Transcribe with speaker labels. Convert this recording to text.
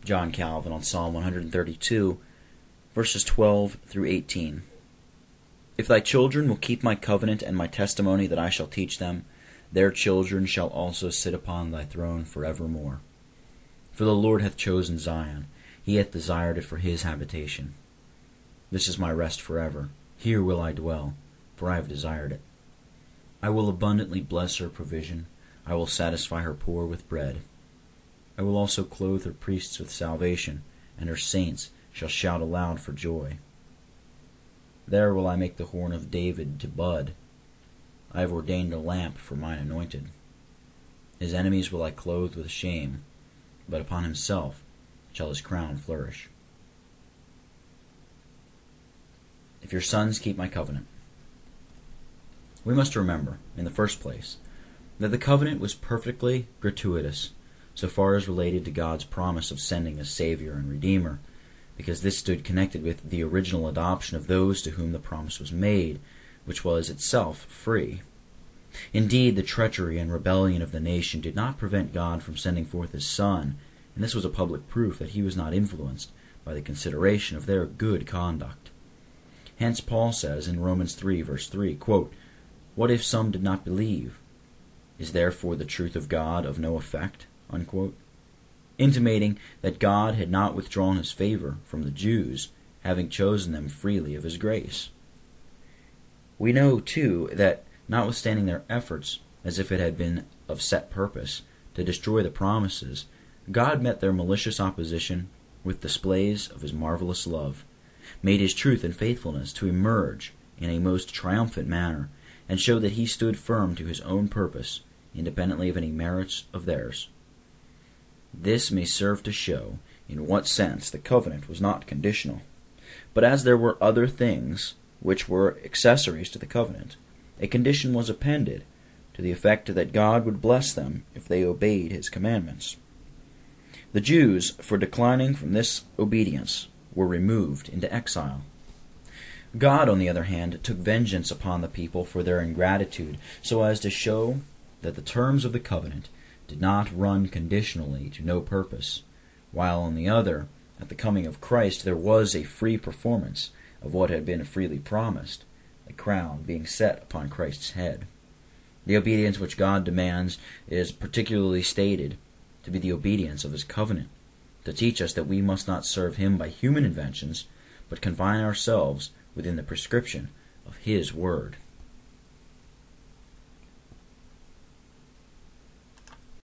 Speaker 1: John Calvin on Psalm 132, verses 12 through 18. If thy children will keep my covenant and my testimony that I shall teach them, their children shall also sit upon thy throne forevermore. For the Lord hath chosen Zion, he hath desired it for his habitation. This is my rest forever, here will I dwell, for I have desired it. I will abundantly bless her provision, I will satisfy her poor with bread. I will also clothe her priests with salvation, and her saints shall shout aloud for joy. There will I make the horn of David to bud. I have ordained a lamp for mine anointed. His enemies will I clothe with shame, but upon himself shall his crown flourish. If your sons keep my covenant. We must remember, in the first place, that the covenant was perfectly gratuitous, so far as related to God's promise of sending a Savior and Redeemer, because this stood connected with the original adoption of those to whom the promise was made, which was itself free. Indeed, the treachery and rebellion of the nation did not prevent God from sending forth his Son, and this was a public proof that he was not influenced by the consideration of their good conduct. Hence Paul says in Romans 3, verse 3, quote, "What if some did not believe? Is therefore the truth of God of no effect?" Unquote. Intimating that God had not withdrawn his favor from the Jews, having chosen them freely of his grace. We know, too, that notwithstanding their efforts, as if it had been of set purpose, to destroy the promises, God met their malicious opposition with displays of his marvelous love, made his truth and faithfulness to emerge in a most triumphant manner, and showed that he stood firm to his own purpose, independently of any merits of theirs. This may serve to show in what sense the covenant was not conditional. But as there were other things which were accessories to the covenant, a condition was appended to the effect that God would bless them if they obeyed his commandments. The Jews, for declining from this obedience, were removed into exile. God, on the other hand, took vengeance upon the people for their ingratitude, so as to show that the terms of the covenant did not run conditionally to no purpose, while on the other, at the coming of Christ, there was a free performance of what had been freely promised, the crown being set upon Christ's head. The obedience which God demands is particularly stated to be the obedience of his covenant, to teach us that we must not serve him by human inventions, but confine ourselves within the prescription of his word.